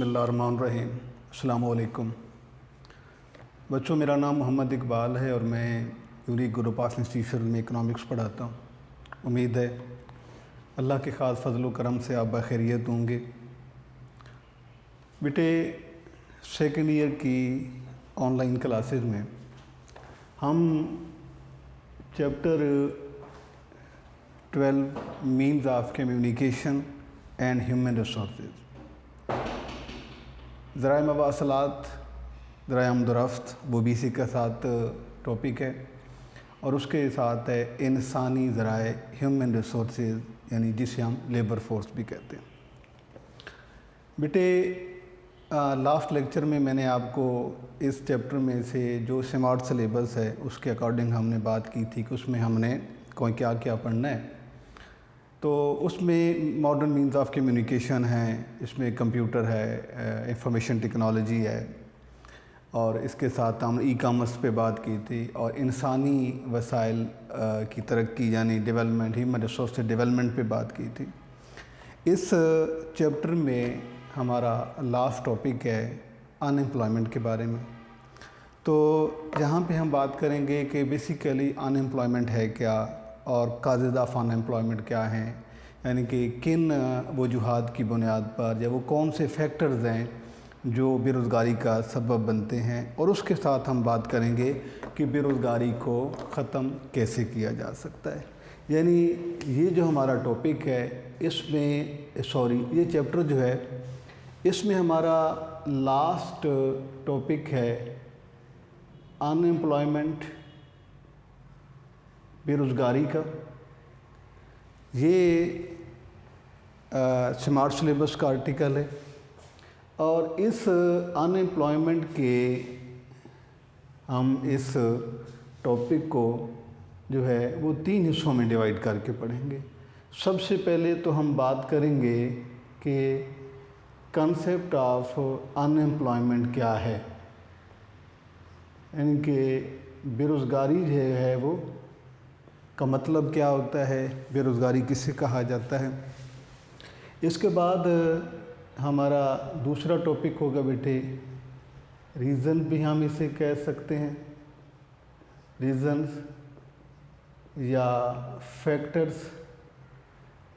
بسم اللہ الرحمن الرحیم۔ السلام علیکم بچوں، میرا نام محمد اقبال ہے اور میں یونیک گروپ آف انسٹیٹیوشن میں اکنامکس پڑھاتا ہوں۔ امید ہے اللہ کے خاص فضل و کرم سے آپ بخیریت ہوں گے۔ بیٹے، سیکنڈ ایئر کی آن لائن کلاسز میں ہم chapter 12 means of communication and human resources, ذرائع مواصلات، ذرائع آمد و رفت، وہ بھی اسی کے ساتھ ٹاپک ہے، اور اس کے ساتھ ہے انسانی ذرائع ہیومن ریسورسز، یعنی جسے ہم لیبر فورس بھی کہتے ہیں۔ بیٹے، لاسٹ لیکچر میں نے آپ کو اس چیپٹر میں سے جو سمارٹ سلیبس ہے اس کے اکارڈنگ ہم نے بات کی تھی کہ اس میں ہم نے کیا کیا پڑھنا ہے۔ تو اس میں ماڈرن مینز آف کمیونیکیشن ہے، اس میں کمپیوٹر ہے، انفارمیشن ٹیکنالوجی ہے، اور اس کے ساتھ ہم ای کامرس پہ بات کی تھی، اور انسانی وسائل کی ترقی یعنی ڈیولپمنٹ، ہیومن ریسورس ڈیولپمنٹ پہ بات کی تھی۔ اس چیپٹر میں ہمارا لاسٹ ٹاپک ہے ان امپلائمنٹ کے بارے میں۔ تو یہاں پہ ہم بات کریں گے کہ بیسیکلی ان امپلائمنٹ ہے کیا، اور کازز آف ان امپلائمنٹ کیا ہیں، یعنی کہ کن وجوہات کی بنیاد پر یا وہ کون سے فیکٹرز ہیں جو بے روزگاری کا سبب بنتے ہیں، اور اس کے ساتھ ہم بات کریں گے کہ بے روزگاری کو ختم کیسے کیا جا سکتا ہے۔ یعنی یہ جو ہمارا ٹاپک ہے اس میں یہ چیپٹر جو ہے اس میں ہمارا لاسٹ ٹاپک ہے ان امپلائمنٹ، بے روزگاری کا۔ یہ سمارٹ سلیبس کا آرٹیکل ہے، اور اس ان امپلائمنٹ کے ہم اس ٹاپک کو جو ہے وہ 3 حصوں میں ڈیوائیڈ کر کے پڑھیں گے۔ سب سے پہلے تو ہم بات کریں گے کہ کنسیپٹ آف ان امپلائمنٹ کیا ہے، یعنی کہ بے روزگاری جو ہے وہ کا مطلب کیا ہوتا ہے، بے روزگاری کسے کہا جاتا ہے۔ اس کے بعد ہمارا دوسرا ٹاپک ہوگا بیٹے ریزن بھی ہم اسے کہہ سکتے ہیں، ریزنز یا فیکٹرز،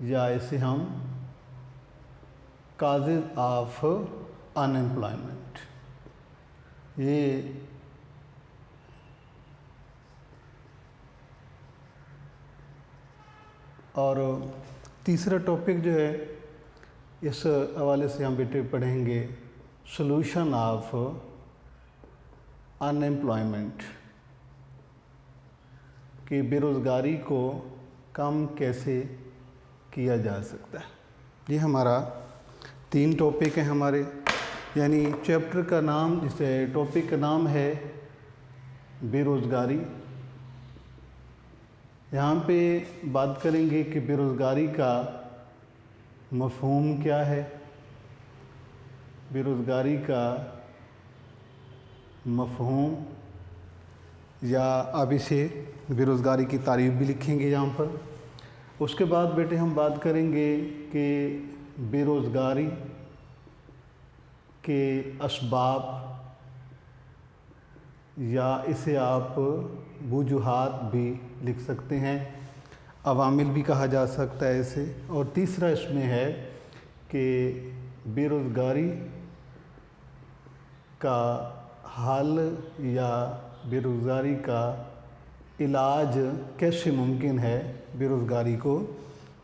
یا اسے ہم کازز آف ان امپلائمنٹ۔ یہ اور تیسرا ٹاپک جو ہے اس حوالے سے ہم بیٹے پڑھیں گے سلوشن آف ان امپلائمنٹ، کہ بے روزگاری کو کم کیسے کیا جا سکتا ہے۔ یہ ہمارا 3 ٹاپک ہیں ہمارے، یعنی چیپٹر کا نام، جسے ٹاپک کا نام ہے بے روزگاری۔ یہاں پہ بات کریں گے کہ بے روزگاری کا مفہوم کیا ہے، بے روزگاری کا مفہوم، یا اب اسے بے روزگاری کی تعریف بھی لکھیں گے یہاں پر۔ اس کے بعد بیٹے ہم بات کریں گے کہ بے روزگاری کے اسباب، یا اسے آپ وجوہات بھی لکھ سکتے ہیں، عوامل بھی کہا جا سکتا ہے اسے۔ اور تیسرا اس میں ہے کہ بے روزگاری کا حل یا بے روزگاری کا علاج کیسے ممکن ہے، بے روزگاری کو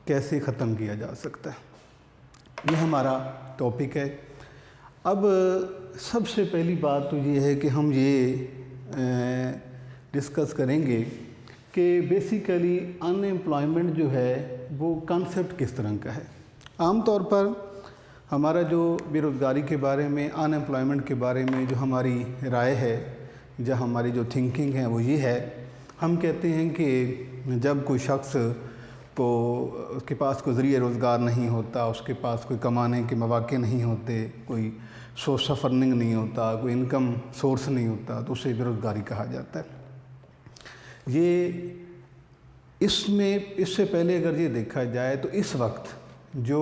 کیسے ختم کیا جا سکتا ہے۔ یہ ہمارا ٹاپک ہے۔ اب سب سے پہلی بات تو یہ ہے کہ ہم یہ ڈسکس کریں گے کہ بیسیکلی ان امپلائمنٹ جو ہے وہ کنسیپٹ کس طرح کا ہے۔ عام طور پر ہمارا جو بے روزگاری کے بارے میں، ان امپلائمنٹ کے بارے میں جو ہماری رائے ہے، یا ہماری جو تھنکنگ ہے وہ یہ ہے، ہم کہتے ہیں کہ جب کوئی شخص کو اس کے پاس کوئی ذریعہ روزگار نہیں ہوتا، اس کے پاس کوئی کمانے کے مواقع نہیں ہوتے، کوئی سورس آف ارننگ نہیں ہوتا، کوئی انکم سورس نہیں ہوتا، تو اسے بے روزگاری کہا جاتا ہے۔ اس سے پہلے اگر یہ دیکھا جائے تو اس وقت جو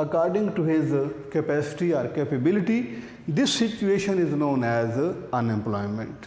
according to his capacity or capability, this situation is known as unemployment।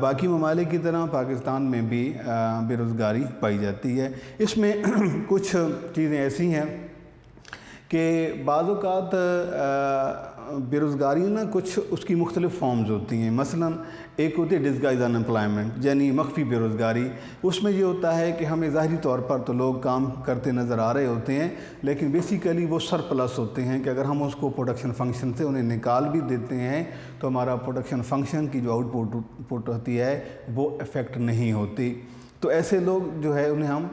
باقی ممالک کی طرح پاکستان میں بھی بے روزگاری پائی جاتی ہے۔ اس میں کچھ چیزیں ایسی ہیں کہ بعض اوقات بے روزگاری نا کچھ اس کی مختلف فارمز ہوتی ہیں۔ مثلا ایک ہوتی ہے ڈسگائز ان امپلائمنٹ، یعنی مخفی بے روزگاری۔ اس میں یہ ہوتا ہے کہ ہمیں ظاہری طور پر تو لوگ کام کرتے نظر آ رہے ہوتے ہیں، لیکن بیسیکلی وہ سرپلس ہوتے ہیں کہ اگر ہم اس کو پروڈکشن فنکشن سے انہیں نکال بھی دیتے ہیں تو ہمارا پروڈکشن فنکشن کی جو آؤٹ پٹ ہوتی ہے وہ افیکٹ نہیں ہوتی۔ تو ایسے لوگ جو ہے انہیں ہم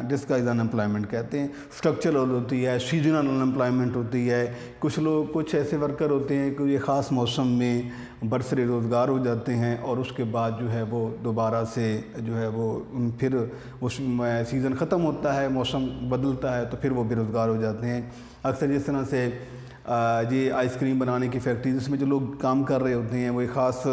ڈسگائز ان امپلائمنٹ کہتے ہیں۔ اسٹرکچرل ہوتی ہے، سیزنل ان امپلائمنٹ ہوتی ہے۔ کچھ ایسے ورکر ہوتے ہیں کہ یہ خاص موسم میں برسر روزگار ہو جاتے ہیں اور اس کے بعد جو ہے وہ دوبارہ سے جو ہے وہ پھر اس سیزن ختم ہوتا ہے، موسم بدلتا ہے تو پھر وہ بے روزگار ہو جاتے ہیں۔ اکثر جس طرح سے یہ آئس کریم بنانے کی فیکٹری جس میں جو لوگ کام کر رہے ہوتے ہیں وہ ایک خاص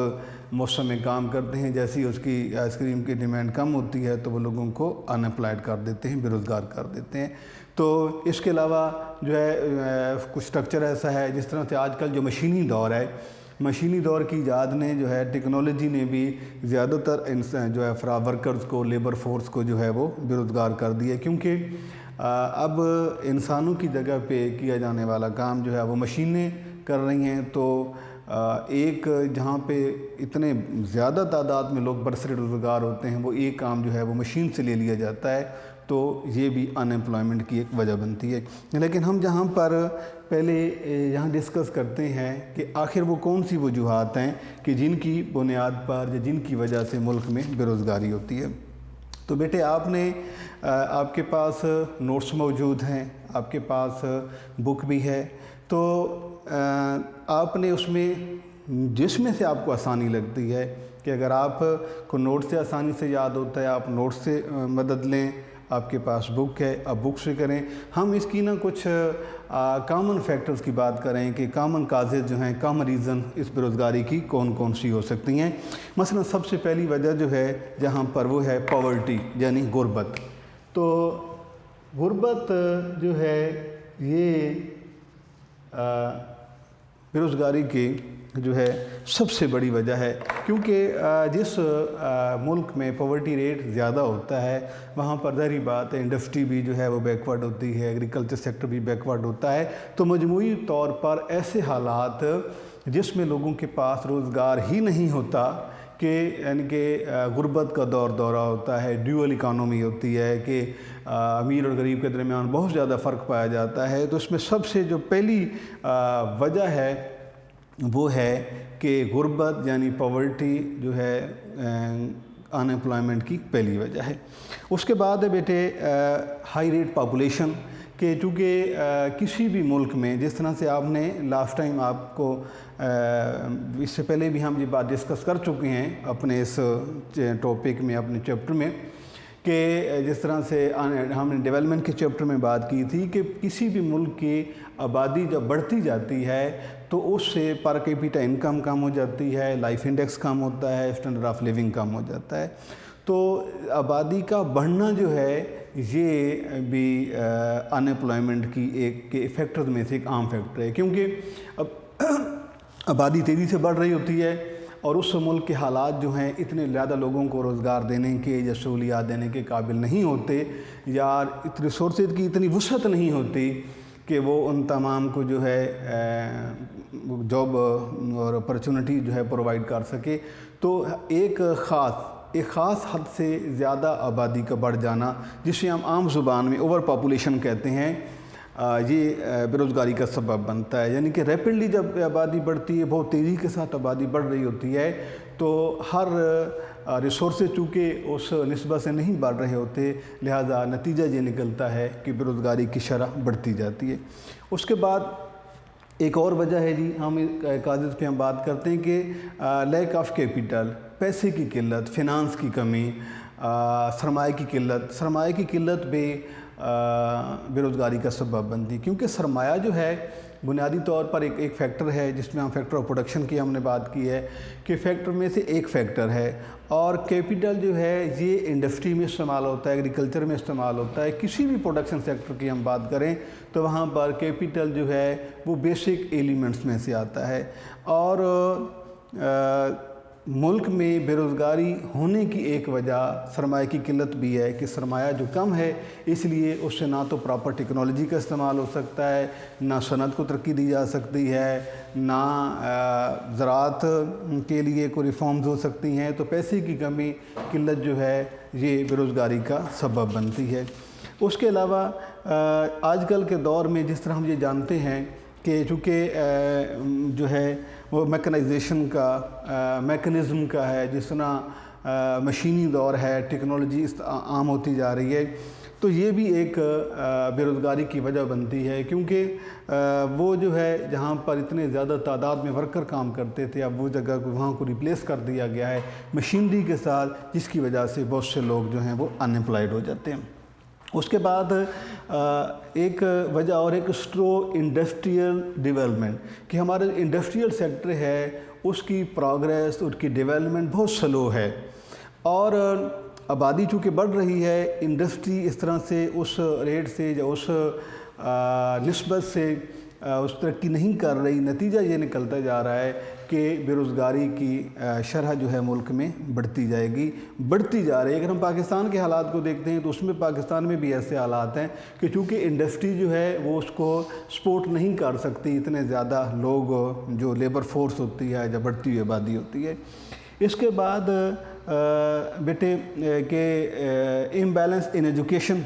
موسم میں کام کرتے ہیں، جیسی اس کی آئس کریم کی ڈیمانڈ کم ہوتی ہے تو وہ لوگوں کو ان امپلائڈ کر دیتے ہیں، بے روزگار کر دیتے ہیں۔ تو اس کے علاوہ جو ہے کچھ اسٹرکچر ایسا ہے جس طرح سے آج کل جو مشینی دور ہے، مشینی دور کی ایجاد نے جو ہے ٹیکنالوجی نے بھی زیادہ تر جو ہے ورکرز کو، لیبر فورس کو جو ہے وہ بے روزگار کر دیا، کیونکہ اب انسانوں کی جگہ پہ کیا جانے والا کام جو ہے وہ مشینیں کر رہی ہیں۔ تو ایک جہاں پہ اتنے زیادہ تعداد میں لوگ برسر روزگار ہوتے ہیں وہ ایک کام جو ہے وہ مشین سے لے لیا جاتا ہے، تو یہ بھی ان امپلائمنٹ کی ایک وجہ بنتی ہے۔ لیکن ہم جہاں پر پہلے یہاں ڈسکس کرتے ہیں کہ آخر وہ کون سی وجوہات ہیں کہ جن کی بنیاد پر یا جن کی وجہ سے ملک میں بے روزگاری ہوتی ہے۔ تو بیٹے آپ کے پاس نوٹس موجود ہیں، آپ کے پاس بک بھی ہے، تو آپ نے اس میں جس میں سے آپ کو آسانی لگتی ہے کہ اگر آپ کو نوٹ سے آسانی سے یاد ہوتا ہے آپ نوٹ سے مدد لیں، آپ کے پاس بک ہے آپ بک سے کریں۔ ہم اس کی کچھ کامن فیکٹرز کی بات کریں کہ کامن کازز جو ہیں، کامن ریزن اس بے روزگاری کی کون کون سی ہو سکتی ہیں۔ مثلا سب سے پہلی وجہ جو ہے جہاں پر وہ ہے پاورٹی، یعنی غربت۔ تو غربت جو ہے یہ بے روزگاری کی جو ہے سب سے بڑی وجہ ہے، کیونکہ جس ملک میں پاورٹی ریٹ زیادہ ہوتا ہے وہاں پر ظاہری بات ہے انڈسٹری بھی جو ہے وہ بیکورڈ ہوتی ہے، ایگریکلچر سیکٹر بھی بیکورڈ ہوتا ہے۔ تو مجموعی طور پر ایسے حالات جس میں لوگوں کے پاس روزگار ہی نہیں ہوتا کہ یعنی کہ غربت کا دورہ ہوتا ہے، ڈیول اکانومی ہوتی ہے کہ امیر اور غریب کے درمیان بہت زیادہ فرق پایا جاتا ہے۔ تو اس میں سب سے جو پہلی وجہ ہے وہ ہے کہ غربت یعنی پاورٹی جو ہے ان امپلائمنٹ کی پہلی وجہ ہے۔ اس کے بعد ہے بیٹے ہائی ریٹ پاپولیشن، کہ چونکہ کسی بھی ملک میں جس طرح سے آپ نے لاسٹ ٹائم آپ کو اس سے پہلے بھی ہم یہ بات ڈسکس کر چکے ہیں اپنے اس ٹاپک میں، اپنے چیپٹر میں، کہ جس طرح سے ہم نے ڈیولپمنٹ کے چیپٹر میں بات کی تھی کہ کسی بھی ملک کی آبادی جب بڑھتی جاتی ہے تو اس سے پر کیپیٹا انکم کم ہو جاتی ہے، لائف انڈیکس کم ہوتا ہے، اسٹینڈرڈ آف لیونگ کم ہو جاتا ہے۔ تو آبادی کا بڑھنا جو ہے یہ بھی ان امپلائمنٹ کی ایک کے فیکٹرز میں سے ایک عام فیکٹر ہے، کیونکہ اب آبادی تیزی سے بڑھ رہی ہوتی ہے اور اس ملک کے حالات جو ہیں اتنے زیادہ لوگوں کو روزگار دینے کے یا سہولیات دینے کے قابل نہیں ہوتے، یا ریسورسز کی اتنی وسعت نہیں ہوتی کہ وہ ان تمام کو جو ہے جاب اور اپرچونٹی جو ہے پرووائڈ کر سکے۔ تو ایک خاص حد سے زیادہ آبادی کا بڑھ جانا، جسے ہم عام زبان میں اوور پاپولیشن کہتے ہیں، یہ بے روزگاری کا سبب بنتا ہے۔ یعنی کہ ریپڈلی جب آبادی بڑھتی ہے، بہت تیزی کے ساتھ آبادی بڑھ رہی ہوتی ہے، تو ہر ریسورسز چونکہ اس نسبت سے نہیں بڑھ رہے ہوتے، لہذا نتیجہ یہ نکلتا ہے کہ بے روزگاری کی شرح بڑھتی جاتی ہے۔ اس کے بعد ایک اور وجہ ہے جی، ہم کاغذ پہ ہم بات کرتے ہیں کہ لیک آف کیپٹل، پیسے کی قلت، فنانس کی کمی، سرمایہ کی قلت بھی بے روزگاری کا سبب بنتی، کیونکہ سرمایہ جو ہے بنیادی طور پر ایک فیکٹر ہے جس میں ہم فیکٹر آف پروڈکشن کی ہم نے بات کی ہے کہ فیکٹر میں سے ایک فیکٹر ہے، اور کیپٹل جو ہے یہ انڈسٹری میں استعمال ہوتا ہے، ایگریکلچر میں استعمال ہوتا ہے۔ کسی بھی پروڈکشن سیکٹر کی ہم بات کریں تو وہاں پر کیپٹل جو ہے وہ بیسک ایلیمنٹس میں سے آتا ہے، اور ملک میں بے روزگاری ہونے کی ایک وجہ سرمایہ کی قلت بھی ہے کہ سرمایہ جو کم ہے اس لیے اس سے نہ تو پراپر ٹیکنالوجی کا استعمال ہو سکتا ہے، نہ صنعت کو ترقی دی جا سکتی ہے، نہ زراعت کے لیے کوئی ریفارمز ہو سکتی ہیں۔ تو پیسے کی کمی، قلت جو ہے یہ بے روزگاری کا سبب بنتی ہے۔ اس کے علاوہ آج کل کے دور میں جس طرح ہم یہ جانتے ہیں کہ چونکہ جو ہے وہ میکنائزیشن کا میکنزم کا ہے، جس طرح مشینی دور ہے، ٹیکنالوجی عام ہوتی جا رہی ہے، تو یہ بھی ایک بے روزگاری کی وجہ بنتی ہے، کیونکہ وہ جو ہے جہاں پر اتنے زیادہ تعداد میں ورکر کام کرتے تھے اب وہ جگہ وہاں کو ریپلیس کر دیا گیا ہے مشینری کے ساتھ، جس کی وجہ سے بہت سے لوگ جو ہیں وہ ان امپلائڈ ہو جاتے ہیں۔ اس کے بعد ایک وجہ اور ایک سلو انڈسٹریل ڈیولپمنٹ، کہ ہمارا انڈسٹریل سیکٹر ہے اس کی پروگریس، اس کی ڈیولپمنٹ بہت سلو ہے، اور آبادی چونکہ بڑھ رہی ہے، انڈسٹری اس طرح سے اس ریٹ سے یا اس نسبت سے اس ترقی نہیں کر رہی۔ نتیجہ یہ نکلتا جا رہا ہے کہ بے روزگاری کی شرح جو ہے ملک میں بڑھتی جائے گی، بڑھتی جا رہی ہے۔ اگر ہم پاکستان کے حالات کو دیکھتے ہیں تو اس میں پاکستان میں بھی ایسے حالات ہیں کہ چونکہ انڈسٹری جو ہے وہ اس کو سپورٹ نہیں کر سکتی، اتنے زیادہ لوگ جو لیبر فورس ہوتی ہے یا بڑھتی ہوئی آبادی ہوتی ہے۔ اس کے بعد بیٹے کہ امبیلنس ان ایجوکیشن،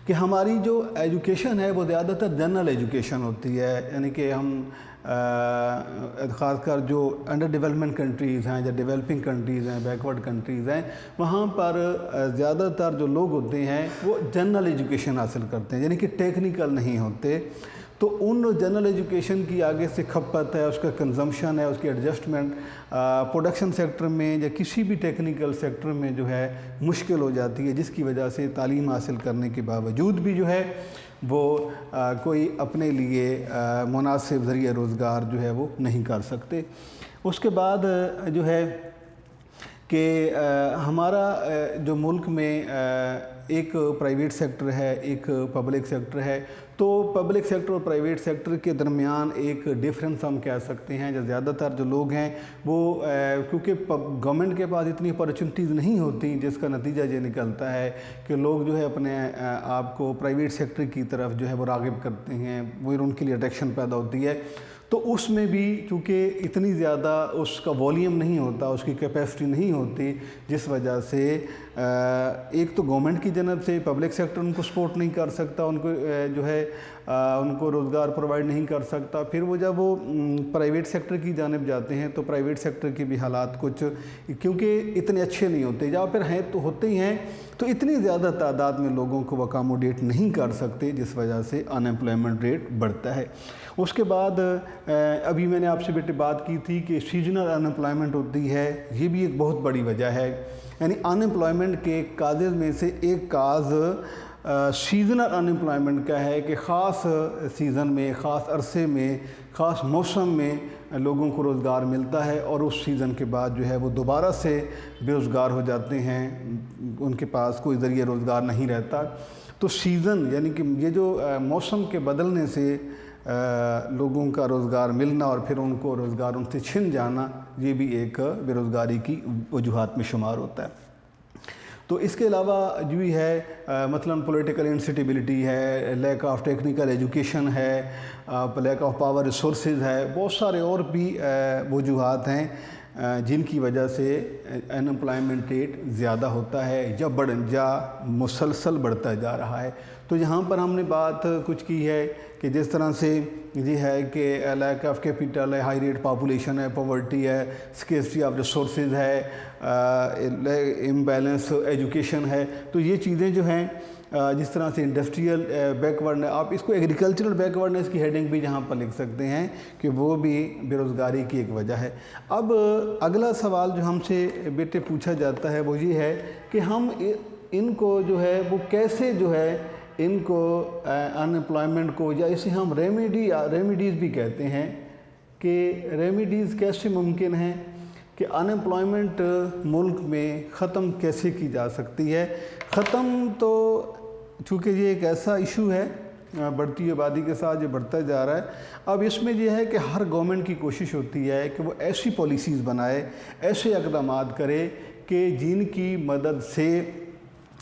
کہ ہماری جو ایجوکیشن ہے وہ زیادہ تر جنرل ایجوکیشن ہوتی ہے، یعنی کہ ہم خاص کر جو انڈر ڈیولپمنٹ کنٹریز ہیں یا ڈیولپنگ کنٹریز ہیں، بیکورڈ کنٹریز ہیں، وہاں پر زیادہ تر جو لوگ ہوتے ہیں وہ جنرل ایجوکیشن حاصل کرتے ہیں، یعنی کہ ٹیکنیکل نہیں ہوتے۔ تو ان جنرل ایجوکیشن کی آگے سے کھپت ہے، اس کا کنزمپشن ہے، اس کی ایڈجسٹمنٹ پروڈکشن سیکٹر میں یا کسی بھی ٹیکنیکل سیکٹر میں جو ہے مشکل ہو جاتی ہے، جس کی وجہ سے تعلیم حاصل کرنے کے باوجود بھی جو ہے وہ کوئی اپنے لیے مناسب ذریعہ روزگار جو ہے وہ نہیں کر سکتے۔ اس کے بعد جو ہے کہ ہمارا جو ملک میں ایک پرائیویٹ سیکٹر ہے، ایک پبلک سیکٹر ہے، تو پبلک سیکٹر اور پرائیویٹ سیکٹر کے درمیان ایک ڈیفرنس ہم کہہ سکتے ہیں، جو زیادہ تر جو لوگ ہیں وہ کیونکہ گورنمنٹ کے پاس اتنی اپارچونیٹیز نہیں ہوتی، جس کا نتیجہ یہ نکلتا ہے کہ لوگ جو ہے اپنے آپ کو پرائیویٹ سیکٹر کی طرف جو ہے وہ راغب کرتے ہیں، وہ ان کے لیے اٹریکشن پیدا ہوتی ہے۔ تو اس میں بھی چونکہ اتنی زیادہ اس کا والیوم نہیں ہوتا، اس کی کیپیسٹی نہیں ہوتی، جس وجہ سے ایک تو گورنمنٹ کی جانب سے پبلک سیکٹر ان کو سپورٹ نہیں کر سکتا، ان کو جو ہے ان کو روزگار پرووائڈ نہیں کر سکتا۔ پھر وہ جب وہ پرائیویٹ سیکٹر کی جانب جاتے ہیں تو پرائیویٹ سیکٹر کے بھی حالات کچھ کیونکہ اتنے اچھے نہیں ہوتے، یا پھر ہیں تو ہوتے ہی ہیں تو اتنی زیادہ تعداد میں لوگوں کو وہ اکاموڈیٹ نہیں کر سکتے، جس وجہ سے ان ایمپلائمنٹ ریٹ بڑھتا ہے۔ اس کے بعد ابھی میں نے آپ سے بیٹے بات کی تھی کہ سیزنل ان ایمپلائمنٹ ہوتی ہے، یہ بھی ایک بہت بڑی وجہ ہے، یعنی ان ایمپلائمنٹ کے کازز میں سے ایک کاز سیزنل ان ایمپلائمنٹ کا ہے کہ خاص سیزن میں، خاص عرصے میں، خاص موسم میں لوگوں کو روزگار ملتا ہے، اور اس سیزن کے بعد جو ہے وہ دوبارہ سے بے روزگار ہو جاتے ہیں، ان کے پاس کوئی ذریعہ روزگار نہیں رہتا۔ تو سیزن یعنی کہ یہ جو موسم کے بدلنے سے لوگوں کا روزگار ملنا اور پھر ان کو روزگار ان سے چھن جانا، یہ بھی ایک بے روزگاری کی وجوہات میں شمار ہوتا ہے۔ تو اس کے علاوہ جو بھی ہے مثلاً پولیٹیکل انسٹیبلٹی ہے، لیک آف ٹیکنیکل ایجوکیشن ہے، لیک آف پاور ریسورسز ہے، بہت سارے اور بھی وجوہات ہیں جن کی وجہ سے ان ایمپلائمنٹ ریٹ زیادہ ہوتا ہے یا مسلسل بڑھتا جا رہا ہے۔ تو یہاں پر ہم نے بات کچھ کی ہے کہ جس طرح سے یہ ہے کہ لیک آف کیپٹل ہے، ہائی ریٹ پاپولیشن ہے، پاورٹی ہے، اسکیرسٹی آف ریسورسز ہے، امبیلنس ایجوکیشن ہے، تو یہ چیزیں جو ہیں جس طرح سے انڈسٹریل بیکورڈ، آپ اس کو ایگریکلچرل بیکورڈنس کی ہیڈنگ بھی یہاں پر لکھ سکتے ہیں کہ وہ بھی بے روزگاری کی ایک وجہ ہے۔ اب اگلا سوال جو ہم سے بیٹے پوچھا جاتا ہے وہ یہ ہے کہ ہم ان کو جو ہے وہ کیسے جو ہے ان کو ان ایمپلائمنٹ کو، یا اسے ہم ریمیڈیز بھی کہتے ہیں، کہ ریمیڈیز کیسے ممکن ہیں کہ ان ایمپلائمنٹ ملک میں ختم کیسے کی جا سکتی ہے۔ ختم تو چونکہ یہ ایک ایسا ایشو ہے بڑھتی آبادی کے ساتھ یہ بڑھتا جا رہا ہے۔ اب اس میں یہ ہے کہ ہر گورنمنٹ کی کوشش ہوتی ہے کہ وہ ایسی پالیسیز بنائے، ایسے اقدامات کرے کہ جن کی مدد سے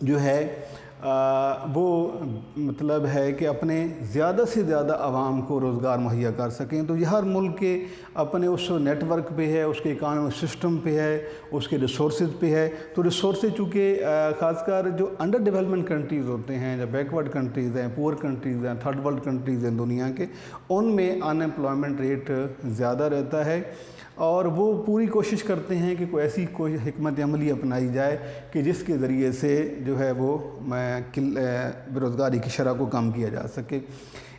جو ہے وہ مطلب ہے کہ اپنے زیادہ سے زیادہ عوام کو روزگار مہیا کر سکیں۔ تو یہ ہر ملک کے اپنے اس نیٹ ورک پہ ہے، اس کے اکانومک سسٹم پہ ہے، اس کے ریسورسز پہ ہے۔ تو ریسورسز چونکہ خاص کر جو انڈر ڈیولپمنٹ کنٹریز ہوتے ہیں، جو بیکورڈ کنٹریز ہیں، پور کنٹریز ہیں، تھرڈ ورلڈ کنٹریز ہیں دنیا کے، ان میں ان ایمپلائمنٹ ریٹ زیادہ رہتا ہے، اور وہ پوری کوشش کرتے ہیں کہ کوئی ایسی حکمت عملی اپنائی جائے کہ جس کے ذریعے سے جو ہے وہ بے روزگاری کی شرح کو کم کیا جا سکے۔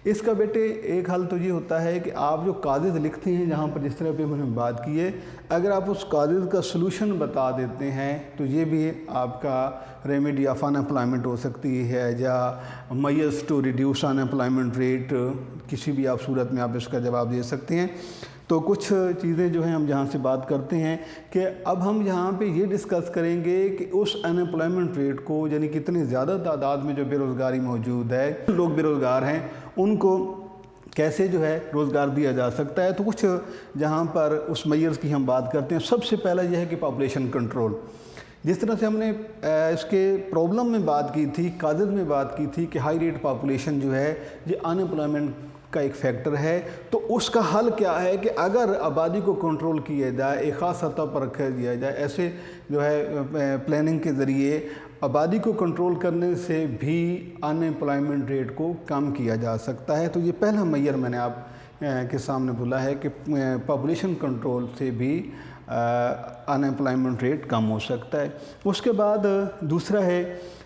اس کا بیٹے ایک حل تو یہ ہوتا ہے کہ آپ جو کاغذ لکھتے ہیں، جہاں پر جس طرح پہ ہم نے بات کی ہے، اگر آپ اس کاغذ کا سلوشن بتا دیتے ہیں تو یہ بھی آپ کا ریمیڈی آف ان ایمپلائمنٹ ہو سکتی ہے، یا measures to reduce unemployment rate, کسی بھی آپ صورت میں آپ اس کا جواب دے سکتے ہیں۔ تو کچھ چیزیں جو ہیں ہم جہاں سے بات کرتے ہیں کہ اب ہم یہاں پہ یہ ڈسکس کریں گے کہ اس ان ایمپلائمنٹ ریٹ کو، یعنی کتنی زیادہ تعداد میں جو بے روزگاری موجود ہے، لوگ بے روزگار ہیں، ان کو کیسے جو ہے روزگار دیا جا سکتا ہے۔ تو کچھ جہاں پر اس میئرز کی ہم بات کرتے ہیں، سب سے پہلا یہ ہے کہ پاپولیشن کنٹرول۔ جس طرح سے ہم نے اس کے پرابلم میں بات کی تھی، کاغذ میں بات کی تھی کہ ہائی ریٹ پاپولیشن جو ہے یہ ان ایمپلائمنٹ کا ایک فیکٹر ہے، تو اس کا حل کیا ہے کہ اگر آبادی کو کنٹرول کیا جائے، ایک خاص سطح پر رکھا دیا جائے، ایسے جو ہے پلاننگ کے ذریعے آبادی کو کنٹرول کرنے سے بھی ان ایمپلائمنٹ ریٹ کو کم کیا جا سکتا ہے۔ تو یہ پہلا معیار میں نے آپ کے سامنے بولا ہے کہ پاپولیشن کنٹرول سے بھی ان ایمپلائمنٹ ریٹ کم ہو سکتا ہے۔ اس کے بعد دوسرا ہے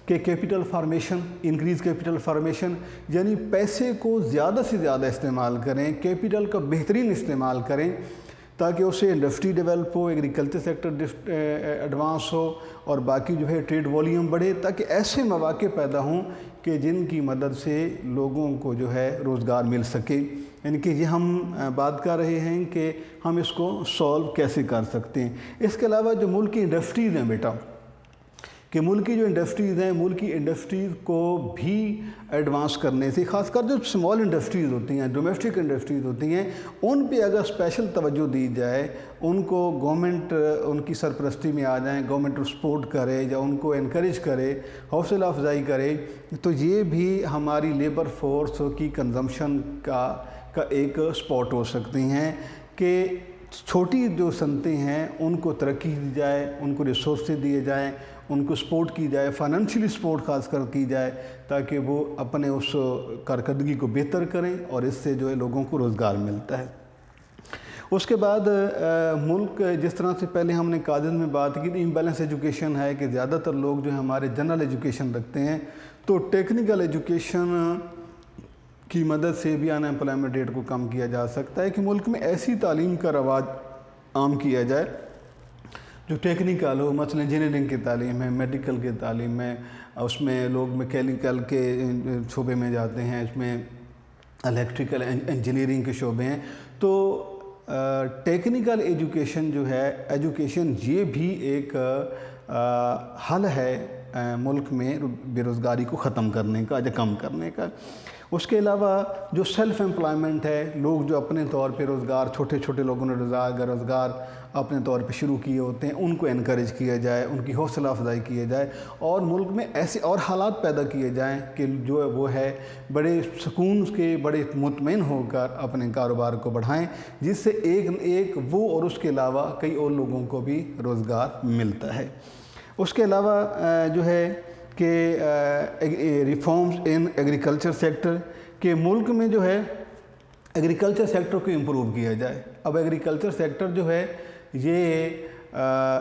کہ capital formation, increase capital formation, یعنی پیسے کو زیادہ سے زیادہ استعمال کریں، کیپٹل کا بہترین استعمال کریں تاکہ اسے انڈسٹری ڈیولپ ہو، ایگریکلچر سیکٹر ایڈوانس ہو، اور باقی جو ہے ٹریڈ والیوم بڑھے، تاکہ ایسے مواقع پیدا ہوں کہ جن کی مدد سے لوگوں کو جو ہے روزگار مل سکے۔ یعنی کہ یہ ہم بات کر رہے ہیں کہ ہم اس کو سولو کیسے کر سکتے ہیں۔ اس کے علاوہ جو ملک کی انڈسٹریز ہیں بیٹا، کہ ملک کی جو انڈسٹریز ہیں، ملک کی انڈسٹریز کو بھی ایڈوانس کرنے سے، خاص کر جو اسمال انڈسٹریز ہوتی ہیں، ڈومیسٹک انڈسٹریز ہوتی ہیں، ان پہ اگر اسپیشل توجہ دی جائے، ان کو گورنمنٹ ان کی سرپرستی میں آ جائیں، گورنمنٹ سپورٹ کرے یا ان کو انکریج کرے، حوصلہ افزائی کرے، تو یہ بھی ہماری لیبر فورس کی کنزمپشن کا ایک سپورٹ ہو سکتی ہیں کہ چھوٹی جو صنعتیں ہیں ان کو ترقی دی جائے، ان کو ریسورسز دیے جائیں، ان کو سپورٹ کی جائے، فائنینشلی سپورٹ خاص کر کی جائے، تاکہ وہ اپنے اس کارکردگی کو بہتر کریں، اور اس سے جو ہے لوگوں کو روزگار ملتا ہے۔ اس کے بعد ملک جس طرح سے پہلے ہم نے کاغذ میں بات کی تھی، امبیلنس ایجوکیشن ہے کہ زیادہ تر لوگ جو ہیں ہمارے جنرل ایجوکیشن رکھتے ہیں، تو ٹیکنیکل ایجوکیشن کی مدد سے بھی ان ایمپلائمنٹ ریٹ کو کم کیا جا سکتا ہے کہ ملک میں ایسی تعلیم کا رواج عام کیا جائے جو ٹیکنیکل ہو، مثلا انجینئرنگ کی تعلیم ہے، میڈیکل کی تعلیم ہے، اس میں لوگ میکینیکل کے شعبے میں جاتے ہیں، اس میں الیکٹریکل انجینئرنگ کے شعبے ہیں۔ تو ٹیکنیکل ایجوکیشن جو ہے، ایجوکیشن یہ بھی ایک حل ہے ملک میں بے روزگاری کو ختم کرنے کا یا کم کرنے کا۔ اس کے علاوہ جو سیلف امپلائمنٹ ہے، لوگ جو اپنے طور پہ روزگار، چھوٹے چھوٹے لوگوں نے روزگار اپنے طور پہ شروع کیے ہوتے ہیں، ان کو انکریج کیا جائے، ان کی حوصلہ افزائی کیے جائے، اور ملک میں ایسے اور حالات پیدا کیے جائیں کہ جو وہ ہے بڑے سکون کے، بڑے مطمئن ہو کر اپنے کاروبار کو بڑھائیں، جس سے ایک وہ اور اس کے علاوہ کئی اور لوگوں کو بھی روزگار ملتا ہے۔ اس کے علاوہ جو ہے کہ ریفارمز ان ایگریکلچر سیکٹر، کہ ملک میں جو ہے ایگریکلچر سیکٹر کو امپروو کیا جائے۔ اب ایگریکلچر سیکٹر جو ہے یہ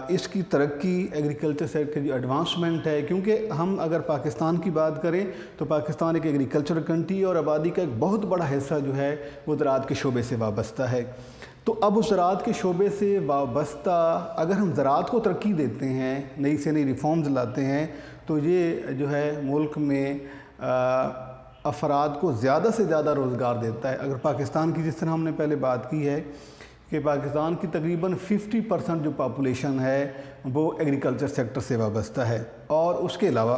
اس کی ترقی، ایگریکلچر سیکٹر کی ایڈوانسمنٹ ہے، کیونکہ ہم اگر پاکستان کی بات کریں تو پاکستان ایک ایگریکلچر کنٹری، اور آبادی کا ایک بہت بڑا حصہ جو ہے وہ زراعت کے شعبے سے وابستہ ہے۔ تو اب اس زراعت کے شعبے سے وابستہ اگر ہم زراعت کو ترقی دیتے ہیں، نئی سے نئی ریفارمز لاتے ہیں، تو یہ جو ہے ملک میں افراد کو زیادہ سے زیادہ روزگار دیتا ہے۔ اگر پاکستان کی جس طرح ہم نے پہلے بات کی ہے کہ پاکستان کی تقریباً 50% جو پاپولیشن ہے وہ ایگریکلچر سیکٹر سے وابستہ ہے، اور اس کے علاوہ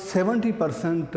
70%